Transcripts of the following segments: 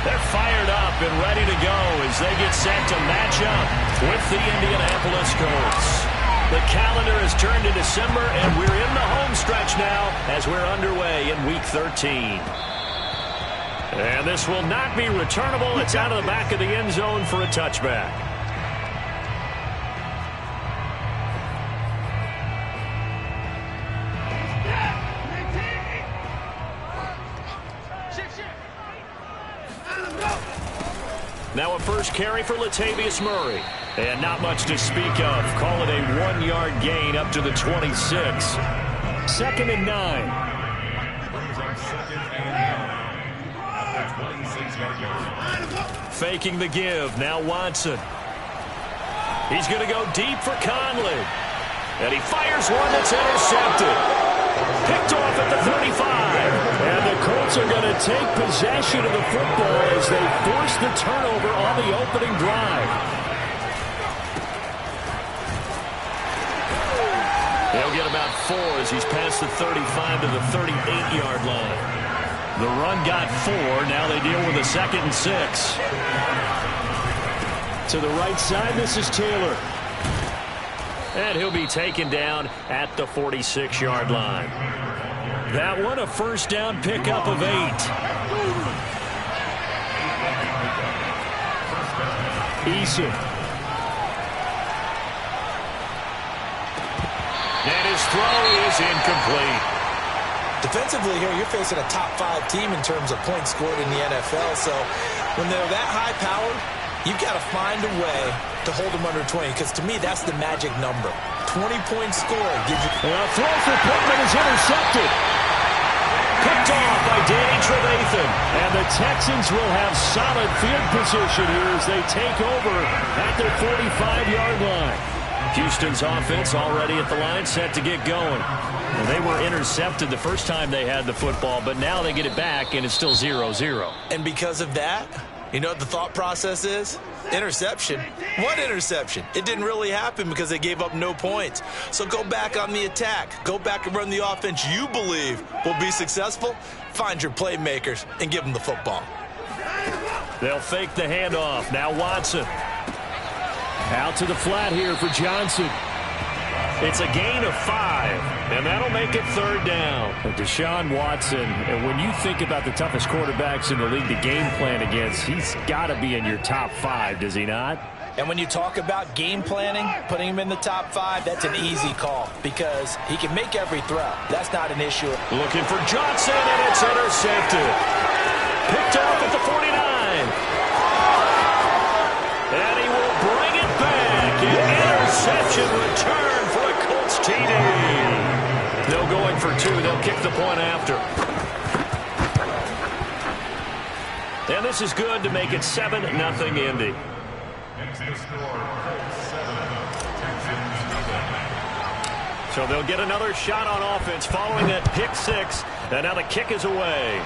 They're fired up and ready to go as they get set to match up with the Indianapolis Colts. The calendar has turned to December, and we're in the home stretch now as we're underway in Week 13. And this will not be returnable. It's out of the back of the end zone for a touchback. Now a first carry for Latavius Murray. And not much to speak of. Call it a 1-yard gain up to the 26. 2nd and 9. Faking the give. Now Watson. He's going to go deep for Conley. And he fires one that's intercepted. Picked off at the 35. And the Colts are going to take possession of the football as they force the turnover on the opening drive. They'll get about 4 as he's past the 35 to the 38-yard line. The run got 4. Now they deal with a 2nd and 6. To the right side, this is Taylor. And he'll be taken down at the 46-yard line. That one, a first down pickup of 8. Eason. And his throw is incomplete. Defensively here, you're facing a top-5 team in terms of points scored in the NFL. So when they're that high-powered, you've got to find a way to hold them under 20, because to me, that's the magic number. 20-point score gives you... A throw for Pittman is intercepted. Picked off by Danny Trevathan. And the Texans will have solid field position here as they take over at their 45-yard line. Houston's offense already at the line, set to get going. Well, they were intercepted the first time they had the football, but now they get it back, and it's still 0-0. And because of that, you know what the thought process is? Interception. What interception? It didn't really happen because they gave up no points. So go back on the attack. Go back and run the offense you believe will be successful. Find your playmakers and give them the football. They'll fake the handoff. Now Watson. Out to the flat here for Johnson. It's a gain of 5, and that'll make it 3rd down. Deshaun Watson, and when you think about the toughest quarterbacks in the league to game plan against, he's got to be in your top 5, does he not? And when you talk about game planning, putting him in the top 5, that's an easy call because he can make every throw. That's not an issue. Looking for Johnson, and it's intercepted. Picked off at the 49. And he will bring it back. An interception return for a Colts TD. No going for 2. They'll kick the point after. And this is good to make it 7-0 Indy. So they'll get another shot on offense following that pick 6. And now the kick is away.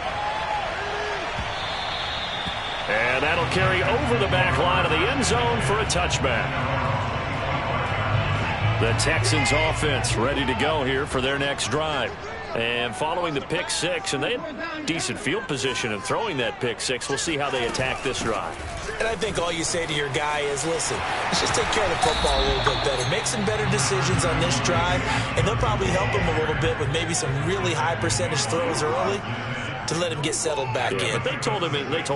And that'll carry over the back line of the end zone for a touchback. The Texans offense ready to go here for their next drive. And following the pick 6, and they had decent field position in throwing that pick 6. We'll see how they attack this drive. And I think all you say to your guy is, listen, let's just take care of the football a little bit better. Make some better decisions on this drive, and they'll probably help him a little bit with maybe some really high percentage throws early to let him get settled back in. But they told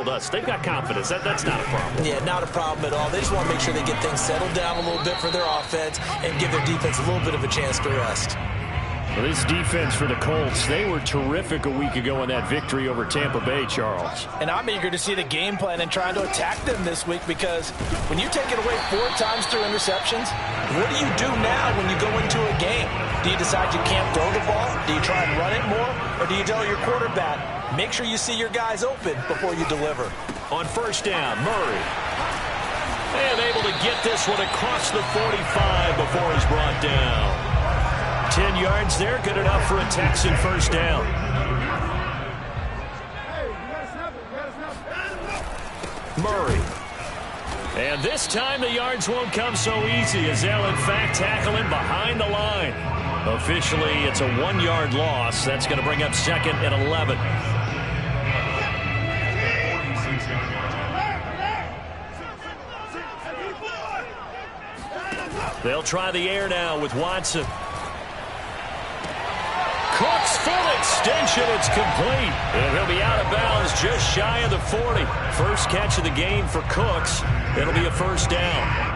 us they've got confidence. That's not a problem. Yeah, not a problem at all. They just want to make sure they get things settled down a little bit for their offense and give their defense a little bit of a chance to rest. Well, this defense for the Colts, they were terrific a week ago in that victory over Tampa Bay, Charles. And I'm eager to see the game plan and trying to attack them this week, because when you take it away 4 times through interceptions, what do you do now when you go into a game? Do you decide you can't throw the ball? Do you try and run it more? Or do you tell your quarterback, make sure you see your guys open before you deliver? On first down, Murray. And able to get this one across the 45 before he's brought down. 10 yards there, good enough for a Texan first down. Murray. And this time the yards won't come so easy as they'll in fact tackle him behind the line. Officially, it's a 1-yard loss. That's going to bring up 2nd and 11. They'll try the air now with Watson. Cook's full extension. It's complete. And he'll be out of bounds just shy of the 40. First catch of the game for Cooks. It'll be a first down.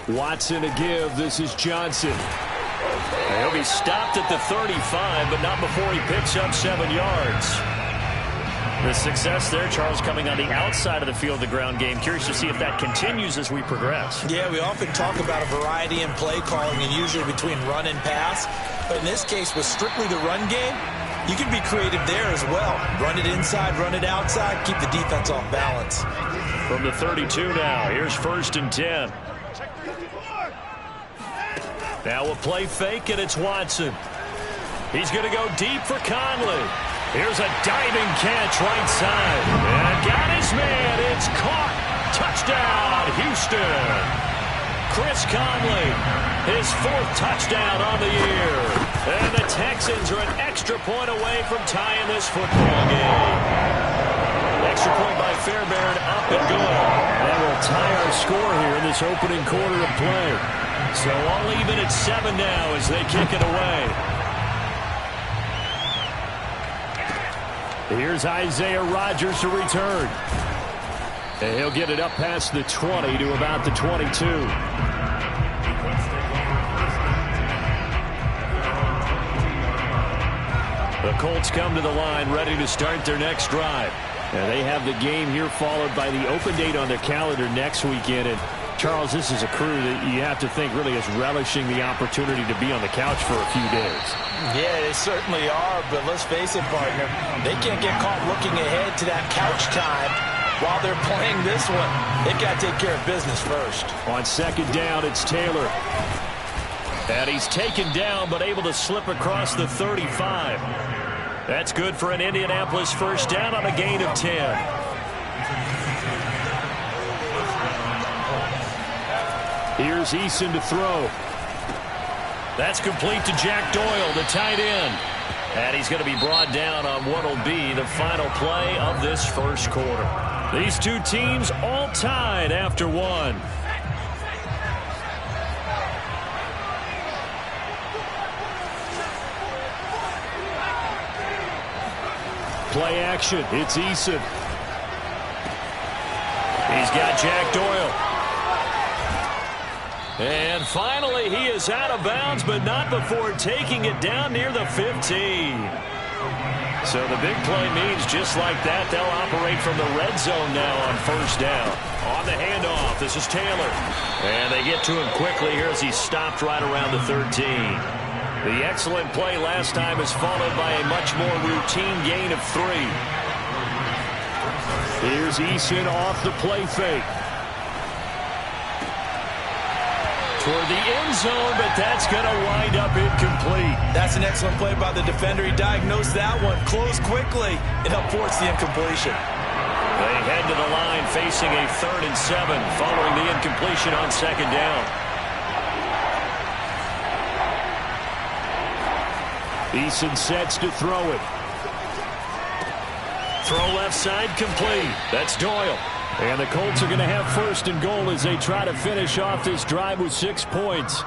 Watson to give. This is Johnson. He'll be stopped at the 35, but not before he picks up 7 yards. The success there, Charles, coming on the outside of the field, the ground game. Curious to see if that continues as we progress. Yeah, we often talk about a variety in play calling and usually between run and pass. But in this case, with strictly the run game, you can be creative there as well. Run it inside, run it outside, keep the defense off balance. From the 32 now, here's 1st and 10. Now a play fake, and it's Watson. He's going to go deep for Conley. Here's a diving catch right side. And got his man. It's caught. Touchdown, Houston. Chris Conley, his 4th touchdown on the year. And the Texans are an extra point away from tying this football game. Extra point by Fairbairn, up and good. That will tie our score here in this opening quarter of play. So all even at 7 now as they kick it away. Here's Isaiah Rodgers to return. And he'll get it up past the 20 to about the 22. The Colts come to the line ready to start their next drive. And they have the game here followed by the open date on their calendar next weekend. And Charles, this is a crew that you have to think really is relishing the opportunity to be on the couch for a few days. Yeah, they certainly are, but let's face it, partner, they can't get caught looking ahead to that couch time while they're playing this one. They've got to take care of business first. On 2nd down, it's Taylor. And he's taken down but able to slip across the 35. That's good for an Indianapolis first down on a gain of 10. Here's Eason to throw. That's complete to Jack Doyle, the tight end. And he's going to be brought down on what will be the final play of this first quarter. These two teams all tied after 1. Play action. It's Eason. He's got Jack Doyle. And finally, he is out of bounds, but not before taking it down near the 15. So the big play means just like that, they'll operate from the red zone now on 1st down. On the handoff, this is Taylor. And they get to him quickly here as he's stopped right around the 13. The excellent play last time is followed by a much more routine gain of 3. Here's Eason off the play fake. Toward the end zone, but that's going to wind up incomplete. That's an excellent play by the defender. He diagnosed that one, closed quickly, and helped force the incompletion. They head to the line facing a 3rd and 7 following the incompletion on 2nd down. Eason sets to throw it. Throw left side complete. That's Doyle. And the Colts are going to have 1st and goal as they try to finish off this drive with 6 points.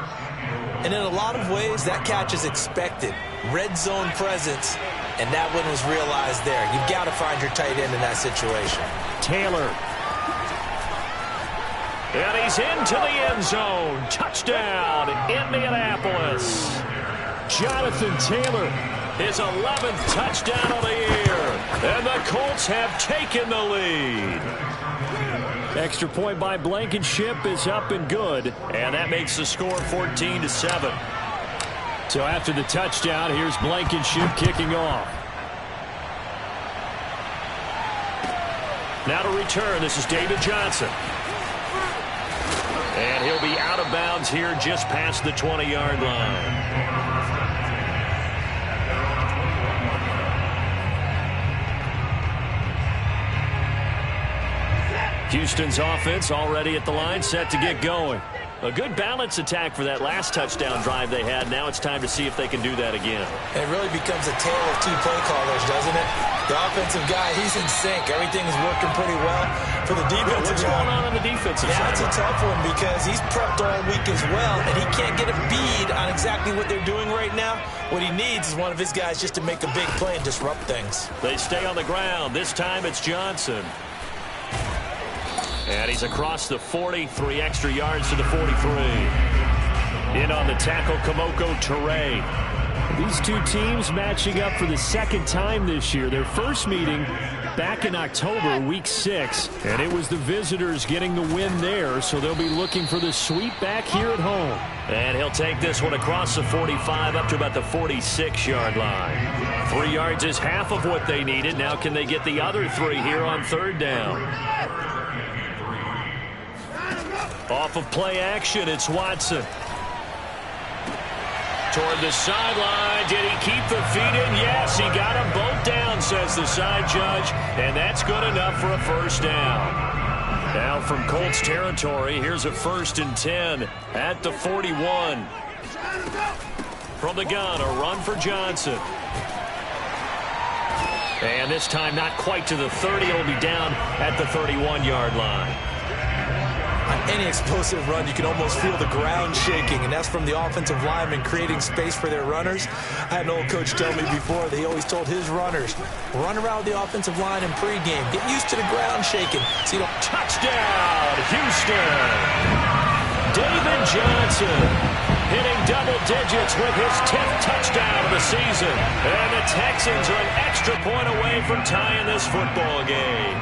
And in a lot of ways, that catch is expected. Red zone presence, and that one was realized there. You've got to find your tight end in that situation. Taylor. And he's into the end zone. Touchdown, Indianapolis. Jonathan Taylor, his 11th touchdown of the year. And the Colts have taken the lead. Extra point by Blankenship is up and good. And that makes the score 14-7. So after the touchdown, here's Blankenship kicking off. Now to return, this is David Johnson. And he'll be out of bounds here just past the 20-yard line. Houston's offense already at the line, set to get going. A good balance attack for that last touchdown drive they had. Now it's time to see if they can do that again. It really becomes a tale of two play callers, doesn't it? The offensive guy, he's in sync. Everything's working pretty well. For the defensive What's going on the defensive side? That's a tough one because he's prepped all week as well, and he can't get a bead on exactly what they're doing right now. What he needs is one of his guys just to make a big play and disrupt things. They stay on the ground. This time it's Johnson. And he's across the 40, 3 extra yards to the 43. In on the tackle, Kamoko Toure. These two teams matching up for the second time this year. Their first meeting back in October, week 6. And it was the visitors getting the win there, so they'll be looking for the sweep back here at home. And he'll take this one across the 45 up to about the 46-yard line. 3 yards is half of what they needed. Now can they get the other 3 here on third down? Off of play action, it's Watson. Toward the sideline. Did he keep the feet in? Yes, he got them both down, says the side judge. And that's good enough for a first down. Now from Colts territory, here's a 1st and 10 at the 41. From the gun, a run for Johnson. And this time not quite to the 30. It'll be down at the 31-yard line. On any explosive run, you can almost feel the ground shaking, and that's from the offensive linemen creating space for their runners. I had an old coach tell me before, he always told his runners, run around the offensive line in pregame. Get used to the ground shaking. So you don't... Touchdown, Houston! David Johnson hitting double digits with his 10th touchdown of the season. And the Texans are an extra point away from tying this football game.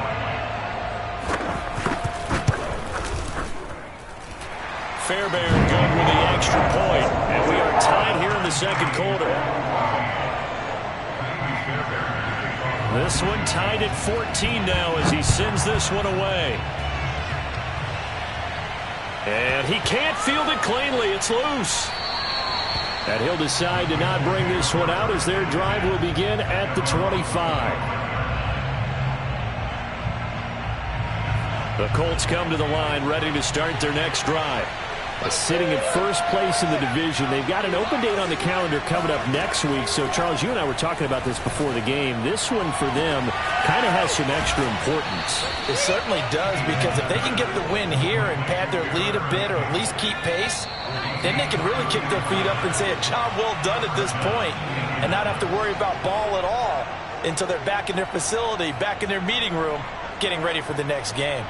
Fairbairn good with the extra point, and we are tied here in the second quarter. This one tied at 14 now as he sends this one away. And he can't field it cleanly. It's loose. And he'll decide to not bring this one out as their drive will begin at the 25. The Colts come to the line ready to start their next drive. Sitting in first place in the division. They've got an open date on the calendar coming up next week. So, Charles, you and I were talking about this before the game. This one for them kind of has some extra importance. It certainly does, because if they can get the win here and pad their lead a bit or at least keep pace, then they can really kick their feet up and say a job well done at this point and not have to worry about ball at all until they're back in their facility, back in their meeting room, getting ready for the next game.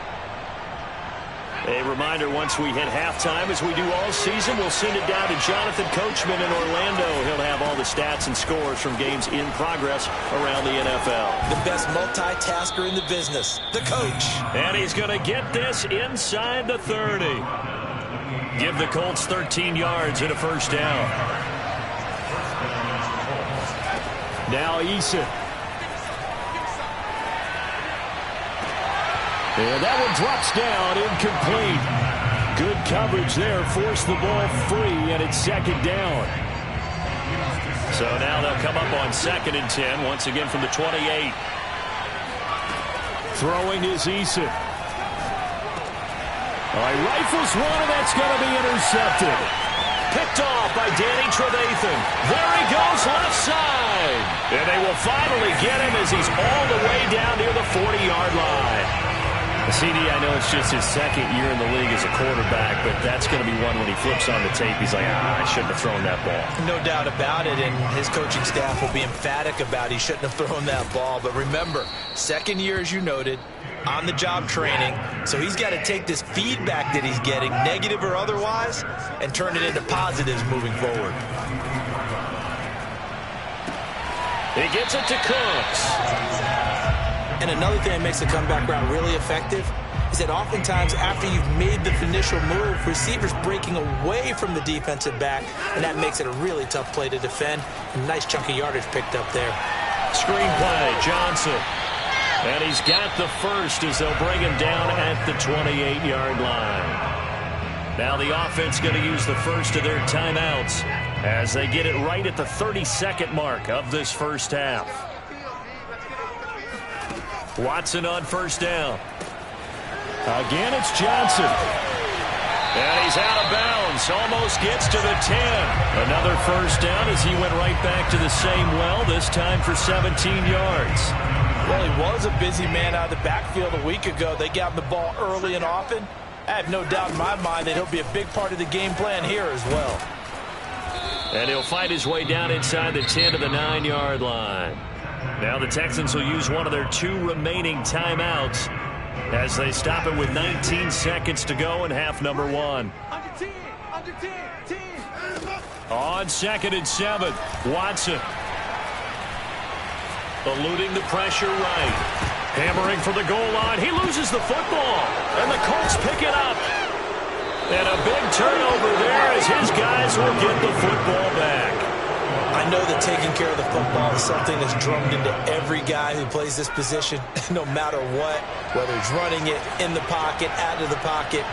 A reminder, once we hit halftime, as we do all season, we'll send it down to Jonathan Coachman in Orlando. He'll have all the stats and scores from games in progress around the NFL. The best multitasker in the business, the coach. And he's going to get this inside the 30. Give the Colts 13 yards and a first down. Now Eason. And that one drops down, incomplete. Good coverage there, forced the ball free, and it's second down. So now they'll come up on 2nd and 10, once again from the 28. Throwing is Eason. All right, rifles one, and that's going to be intercepted. Picked off by Danny Trevathan. There he goes, left side. And they will finally get him as he's all the way down near the 40-yard line. CD, I know it's just his second year in the league as a quarterback, but that's going to be one when he flips on the tape. He's like, I shouldn't have thrown that ball. No doubt about it, and his coaching staff will be emphatic about he shouldn't have thrown that ball. But remember, second year, as you noted, on-the-job training, so he's got to take this feedback that he's getting, negative or otherwise, and turn it into positives moving forward. He gets it to Cooks. And another thing that makes the comeback route really effective is that oftentimes after you've made the initial move, receivers breaking away from the defensive back, and that makes it a really tough play to defend. A nice chunk of yardage picked up there. Screen play, Johnson. And he's got the first as they'll bring him down at the 28-yard line. Now the offense going to use the first of their timeouts as they get it right at the 32nd mark of this first half. Watson on first down. Again, it's Johnson. And he's out of bounds. Almost gets to the 10. Another first down as he went right back to the same well, this time for 17 yards. Well, he was a busy man out of the backfield a week ago. They got him the ball early and often. I have no doubt in my mind that he'll be a big part of the game plan here as well. And he'll fight his way down inside the 10 to the 9-yard line. Now the Texans will use one of their 2 remaining timeouts as they stop it with 19 seconds to go in half number 1. On 2nd and 7, Watson. Eluding the pressure right. Hammering for the goal line. He loses the football. And the Colts pick it up. And a big turnover there as his guys will get the football back. I know that taking care of the football is something that's drummed into every guy who plays this position, no matter what, whether he's running it, in the pocket, out of the pocket.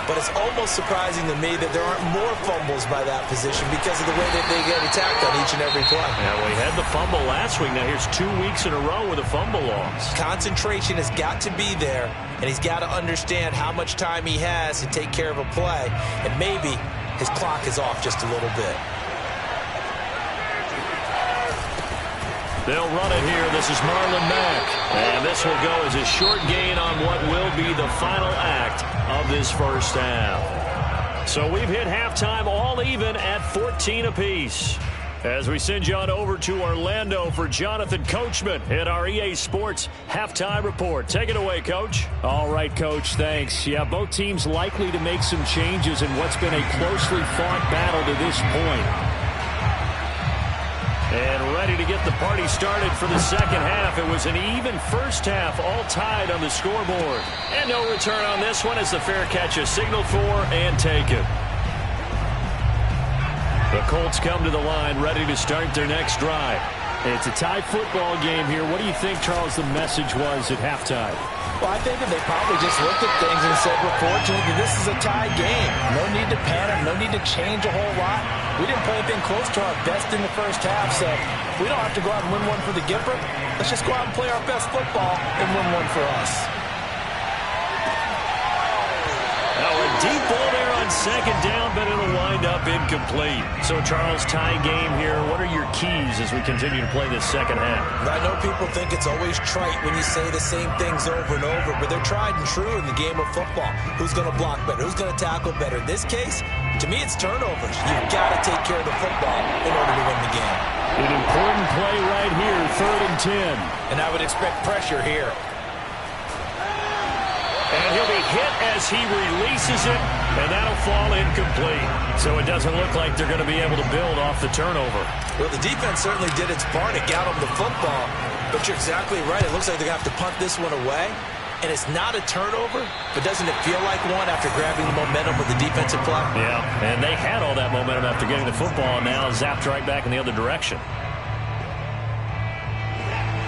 But it's almost surprising to me that there aren't more fumbles by that position because of the way that they get attacked on each and every play. Now, we had the fumble last week. Now, here's 2 weeks in a row with a fumble loss. Concentration has got to be there, and he's got to understand how much time he has to take care of a play, and maybe his clock is off just a little bit. They'll run it here. This is Marlon Mack. And this will go as a short gain on what will be the final act of this first half. So we've hit halftime all even at 14 apiece. As we send you on over to Orlando for Jonathan Coachman at our EA Sports Halftime Report. Take it away, Coach. All right, Coach, thanks. Yeah, both teams likely to make some changes in what's been a closely fought battle to this point. And ready to get the party started for the second half. It was an even first half, all tied on the scoreboard. And no return on this one as the fair catch is signaled for and taken. The Colts come to the line, ready to start their next drive. It's a tie football game here. What do you think, Charles, the message was at halftime? Well, I think that they probably just looked at things and said, we're fortunate that this is a tie game. No need to panic, no need to change a whole lot. We didn't play anything close to our best in the first half, so we don't have to go out and win one for the Gipper. Let's just go out and play our best football and win one for us. Now a deep ball there on second down, but it'll wind up incomplete. So, Charles, tie game here. What are your keys as we continue to play this second half? I know people think it's always trite when you say the same things over and over, but they're tried and true in the game of football. Who's going to block better? Who's going to tackle better? In this case, to me, it's turnovers. You've got to take care of the football in order to win the game. An important play right here, 3rd and 10. And I would expect pressure here. And he'll be hit as he releases it, and that'll fall incomplete. So it doesn't look like they're going to be able to build off the turnover. Well, the defense certainly did its part. It got them the football. But you're exactly right. It looks like they're going to have to punt this one away. And it's not a turnover, but doesn't it feel like one after grabbing the momentum with the defensive play? Yeah, and they had all that momentum after getting the football, and now zapped right back in the other direction.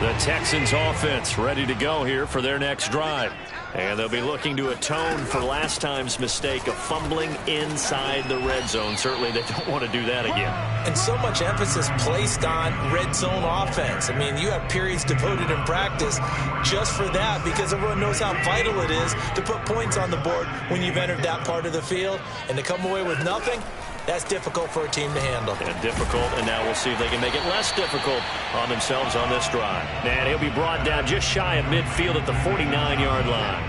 The Texans offense ready to go here for their next drive. And they'll be looking to atone for last time's mistake of fumbling inside the red zone. Certainly they don't want to do that again. And so much emphasis placed on red zone offense. I mean, you have periods devoted in practice just for that because everyone knows how vital it is to put points on the board when you've entered that part of the field. And to come away with nothing, that's difficult for a team to handle. And difficult, and now we'll see if they can make it less difficult on themselves on this drive. And he'll be brought down just shy of midfield at the 49-yard line.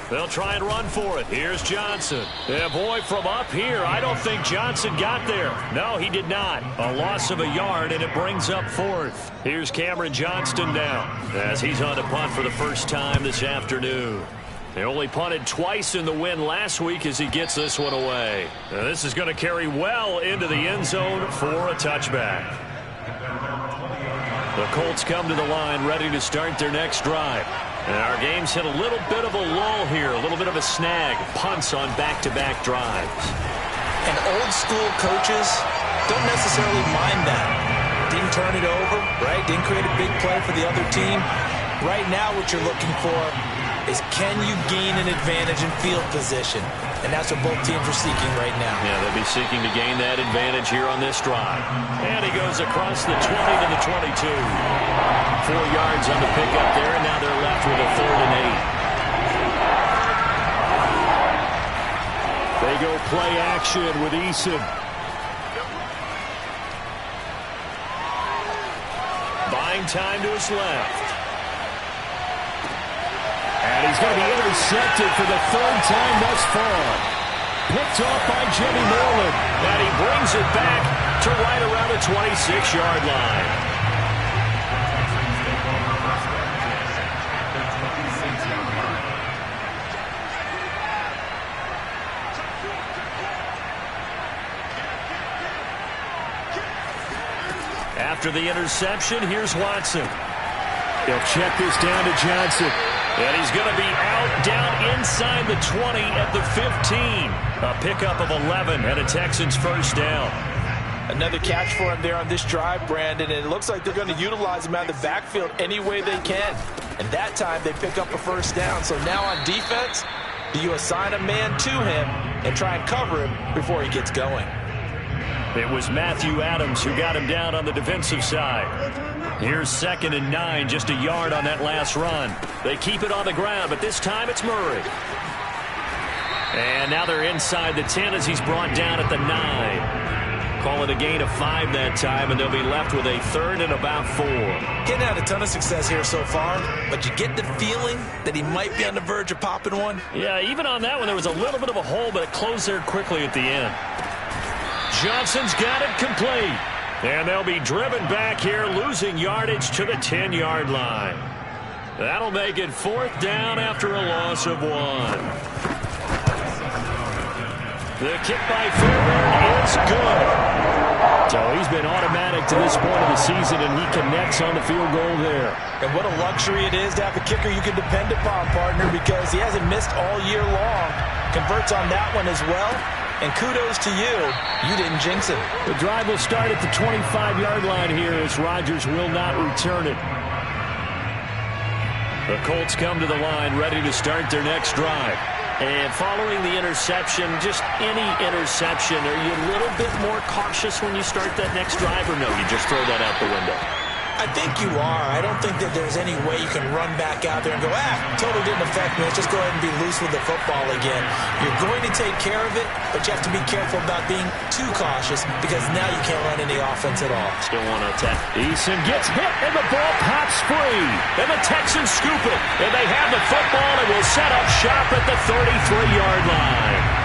They'll try and run for it. Here's Johnson. Yeah, boy, from up here, I don't think Johnson got there. No, he did not. A loss of a yard, and it brings up 4th. Here's Cameron Johnston now as he's on to punt for the first time this afternoon. They only punted twice in the win last week as he gets this one away. Now, this is going to carry well into the end zone for a touchback. The Colts come to the line ready to start their next drive. And our game's hit a little bit of a lull here, a little bit of a snag. Punts on back-to-back drives. And old-school coaches don't necessarily mind that. Didn't turn it over, right? Didn't create a big play for the other team. Right now what you're looking for is can you gain an advantage in field position? And that's what both teams are seeking right now. Yeah, they'll be seeking to gain that advantage here on this drive. And he goes across the 20 to the 22. 4 yards on the pickup there, and now they're left with a 3rd and 8. They go play action with Eason. Buying time to his left. And he's going to be intercepted for the 3rd time thus far. Picked off by Jimmy Moreland. And he brings it back to right around the 26-yard line. After the interception, here's Watson. He'll check this down to Johnson. And he's going to be out down inside the 20 at the 15. A pickup of 11 and a Texans first down. Another catch for him there on this drive, Brandon, and it looks like they're going to utilize him out of the backfield any way they can. And that time they pick up a first down. So now on defense, do you assign a man to him and try and cover him before he gets going? It was Matthew Adams who got him down on the defensive side. Here's 2nd and 9, just a yard on that last run. They keep it on the ground, but this time it's Murray. And now they're inside the 10 as he's brought down at the 9. Call it a gain of 5 that time, and they'll be left with a 3rd and about 4. Getting out a ton of success here so far, but you get the feeling that he might be on the verge of popping one. Yeah, even on that one, there was a little bit of a hole, but it closed there quickly at the end. Johnson's got it complete. And they'll be driven back here, losing yardage to the 10-yard line. That'll make it 4th down after a loss of 1. The kick by Fairbairn is good. So he's been automatic to this point of the season, and he connects on the field goal there. And what a luxury it is to have a kicker you can depend upon, partner, because he hasn't missed all year long. Converts on that one as well. And kudos to you. You didn't jinx it. The drive will start at the 25-yard line here as Rodgers will not return it. The Colts come to the line ready to start their next drive. And following the interception, just any interception, are you a little bit more cautious when you start that next drive, or no, you just throw that out the window? I think you are. I don't think that there's any way you can run back out there and go, totally didn't affect me. Let's just go ahead and be loose with the football again. You're going to take care of it, but you have to be careful about being too cautious because now you can't run any offense at all. Still want to attack. Eason gets hit, and the ball pops free. And the Texans scoop it, and they have the football and will set up shop at the 33-yard line.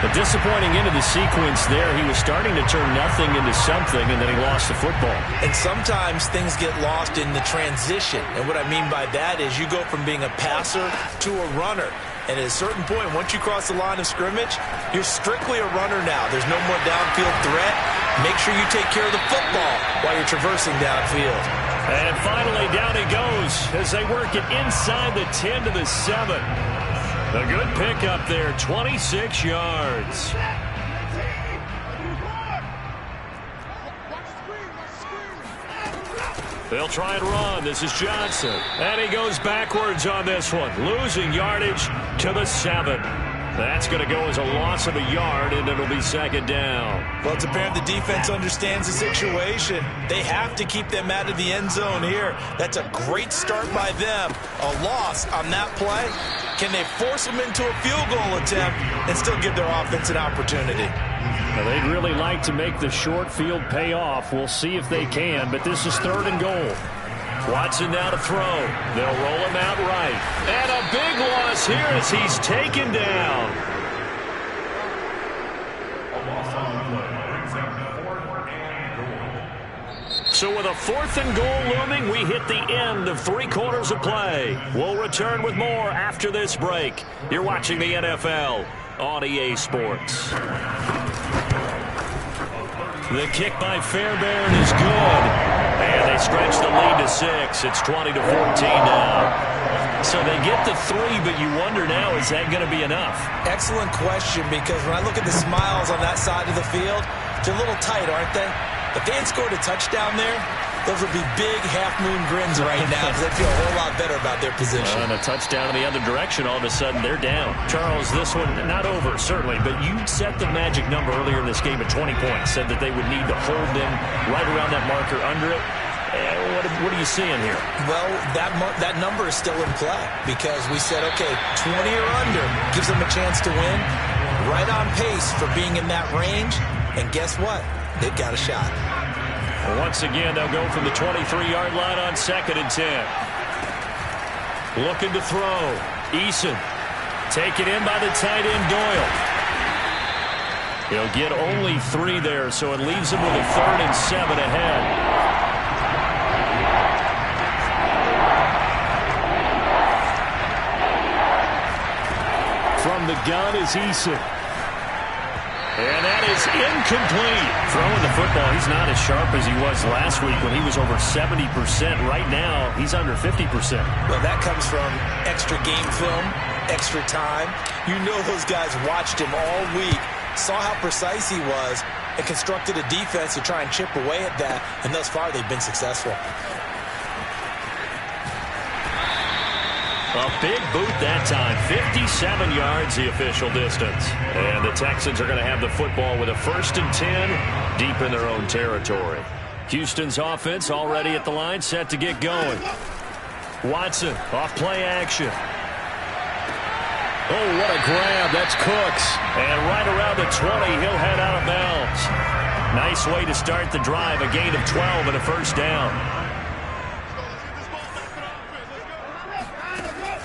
A disappointing end of the sequence there. He was starting to turn nothing into something, and then he lost the football. And sometimes things get lost in the transition. And what I mean by that is you go from being a passer to a runner. And at a certain point, once you cross the line of scrimmage, you're strictly a runner now. There's no more downfield threat. Make sure you take care of the football while you're traversing downfield. And finally, down he goes as they work it inside the 10 to the 7. A good pickup there, 26 yards. They'll try and run. This is Johnson. And he goes backwards on this one, losing yardage to the 7. That's going to go as a loss of a yard, and it'll be 2nd down. Well, it's apparent the defense understands the situation. They have to keep them out of the end zone here. That's a great start by them. A loss on that play. Can they force them into a field goal attempt and still give their offense an opportunity? Well, they'd really like to make the short field pay off. We'll see if they can, but this is 3rd and goal. Watson now to throw. They'll roll him out right. And a big loss here as he's taken down. So with a 4th and goal looming, we hit the end of 3 quarters of play. We'll return with more after this break. You're watching the NFL on EA Sports. The kick by Fairbairn is good. And they stretch the lead to 6. It's 20 to 14 now. So they get the 3, but you wonder now, is that going to be enough? Excellent question, because when I look at the smiles on that side of the field, they're a little tight, aren't they? If they had scored a touchdown there, Those would be big half-moon grins right now because they feel a whole lot better about their position. And a touchdown in the other direction, all of a sudden they're down. Charles, this one not over, certainly, but you set the magic number earlier in this game at 20 points, said that they would need to hold them right around that marker under it. What are you seeing here? Well, that number is still in play because we said, okay, 20 or under gives them a chance to win. Right on pace for being in that range. And guess what? They've got a shot. Once again, they'll go from the 23-yard line on 2nd and 10. Looking to throw. Eason. Taken in by the tight end, Doyle. He'll get only 3 there, so it leaves him with a 3rd and 7 ahead. From the gun is Eason. And that is incomplete. Throwing the football, he's not as sharp as he was last week when he was over 70%. Right now, he's under 50%. Well, that comes from extra game film, extra time. You know those guys watched him all week, saw how precise he was, and constructed a defense to try and chip away at that, and thus far they've been successful. A big boot that time. 57 yards the official distance. And the Texans are going to have the football with a 1st and 10 deep in their own territory. Houston's offense already at the line, set to get going. Watson off play action. Oh, what a grab. That's Cooks. And right around the 20, he'll head out of bounds. Nice way to start the drive. A gain of 12 and a 1st down.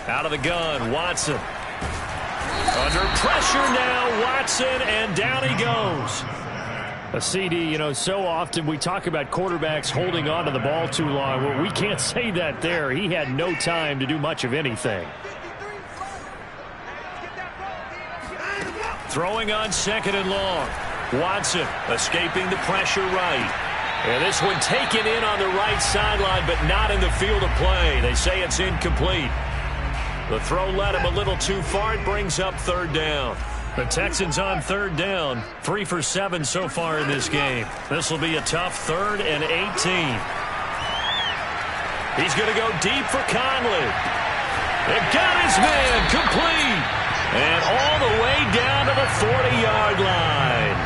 Out of the gun, Watson. Under pressure now, Watson, and down he goes. A CD, so often we talk about quarterbacks holding on to the ball too long. Well, we can't say that there. He had no time to do much of anything. Throwing on 2nd and long. Watson escaping the pressure right. And this one taken in on the right sideline, but not in the field of play. They say it's incomplete. The throw led him a little too far. It brings up 3rd down. The Texans on 3rd down. 3 for 7 so far in this game. This will be a tough 3rd and 18. He's going to go deep for Conley. It got his man complete. And all the way down to the 40-yard line.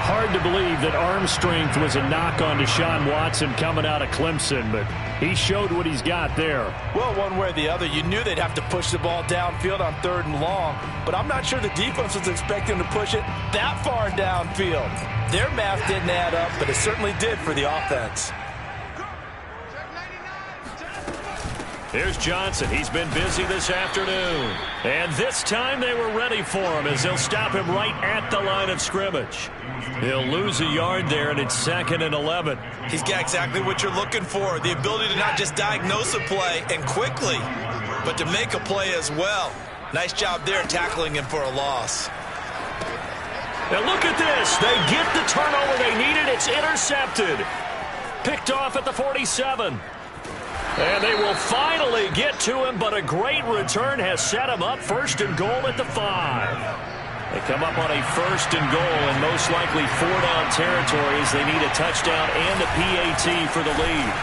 Hard to believe that arm strength was a knock on Deshaun Watson coming out of Clemson, but he showed what he's got there. Well, one way or the other, you knew they'd have to push the ball downfield on 3rd and long, but I'm not sure the defense was expecting to push it that far downfield. Their math didn't add up, but it certainly did for the offense. Here's Johnson. He's been busy this afternoon. And this time they were ready for him as they'll stop him right at the line of scrimmage. He'll lose a yard there, and it's 2nd and 11. He's got exactly what you're looking for, the ability to not just diagnose a play and quickly, but to make a play as well. Nice job there tackling him for a loss. Now look at this. They get the turnover they needed. It's intercepted. Picked off at the 47. And they will finally get to him, but a great return has set him up 1st and goal at the 5. They come up on a 1st and goal and most likely 4-down territories. They need a touchdown and a PAT for the lead.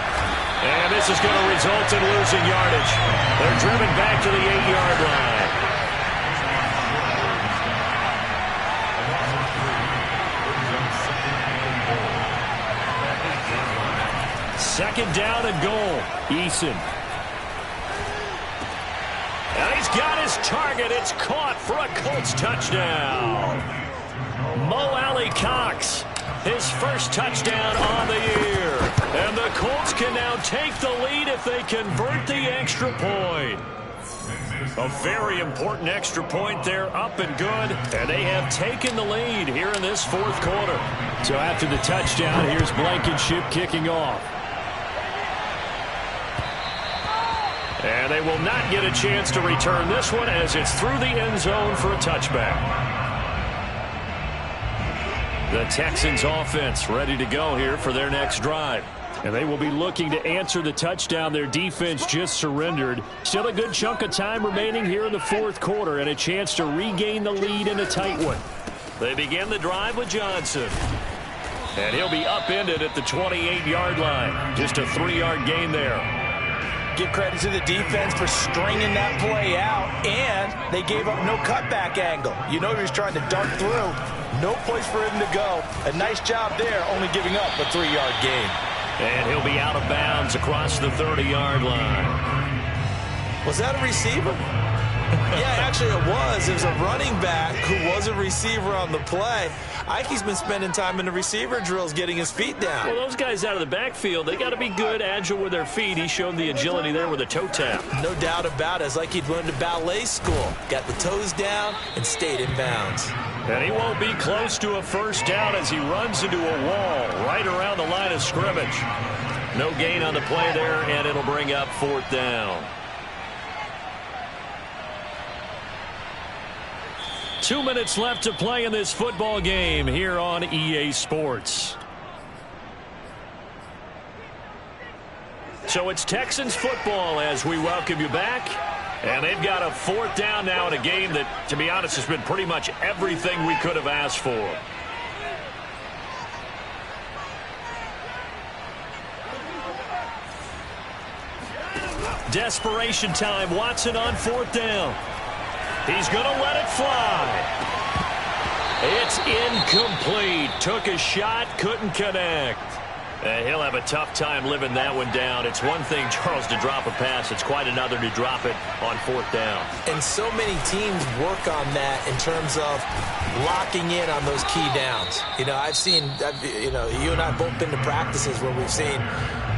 And this is going to result in losing yardage. They're driven back to the 8-yard line. Second down and goal. Eason. And he's got his target. It's caught for a Colts touchdown. Mo Alley Cox, his 1st touchdown on the year. And the Colts can now take the lead if they convert the extra point. A very important extra point there, up and good. And they have taken the lead here in this 4th quarter. So after the touchdown, here's Blankenship kicking off. And they will not get a chance to return this one as it's through the end zone for a touchback. The Texans offense ready to go here for their next drive. And they will be looking to answer the touchdown their defense just surrendered. Still a good chunk of time remaining here in the 4th quarter and a chance to regain the lead in a tight one. They begin the drive with Johnson. And he'll be upended at the 28-yard line. Just a 3-yard gain there. Give credit to the defense for stringing that play out, and they gave up no cutback angle. You know he was trying to dart through. No place for him to go. A nice job there, only giving up a 3-yard gain. And he'll be out of bounds across the 30-yard line. Was that a receiver? Yeah, actually it was. It was a running back who was a receiver on the play. Ike's been spending time in the receiver drills getting his feet down. Well, those guys out of the backfield, they got to be good, agile with their feet. He showed the agility there with a toe tap. No doubt about it. It's like he'd learned at ballet school. Got the toes down and stayed in bounds. And he won't be close to a first down as he runs into a wall right around the line of scrimmage. No gain on the play there, and it'll bring up 4th down. 2 minutes left to play in this football game here on EA Sports. So it's Texans football as we welcome you back. And they've got a 4th down now in a game that, to be honest, has been pretty much everything we could have asked for. Desperation time. Watson on 4th down. He's going to let it fly. It's incomplete. Took a shot, couldn't connect. He'll have a tough time living that one down. It's one thing, Charles, to drop a pass. It's quite another to drop it on 4th down. And so many teams work on that in terms of locking in on those key downs. You know, you and I have both been to practices where we've seen,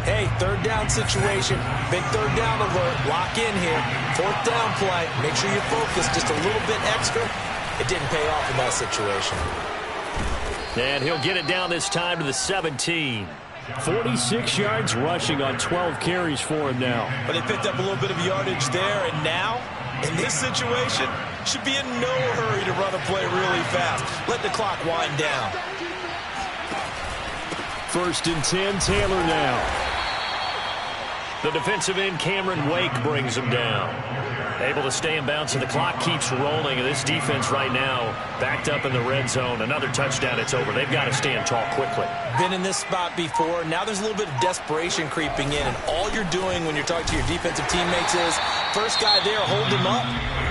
hey, 3rd down situation, big 3rd down alert, lock in here, 4th down play, make sure you're focused just a little bit extra. It didn't pay off in that situation. And he'll get it down this time to the 17. 46 yards rushing on 12 carries for him now. But they picked up a little bit of yardage there, and now, in this situation, should be in no hurry to run a play really fast. Let the clock wind down. 1st and 10, Taylor now. The defensive end, Cameron Wake, brings him down. Able to stay in bounds, and the clock keeps rolling. And this defense right now backed up in the red zone. Another touchdown, it's over. They've got to stand tall quickly. Been in this spot before. Now there's a little bit of desperation creeping in. And all you're doing when you're talking to your defensive teammates is, first guy there, hold him up.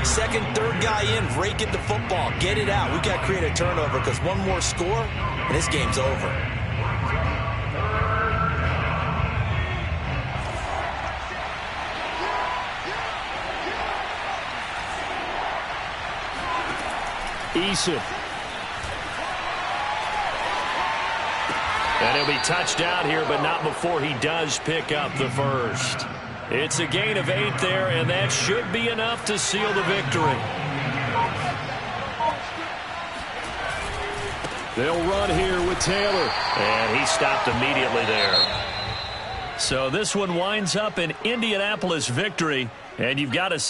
Second, third guy in, break it the football. Get it out. We've got to create a turnover because one more score, and this game's over. Eason. And he'll be touched out here, but not before he does pick up the first. It's a gain of 8 there, and that should be enough to seal the victory. They'll run here with Taylor. And he stopped immediately there. So this one winds up an Indianapolis victory, and you've got to say,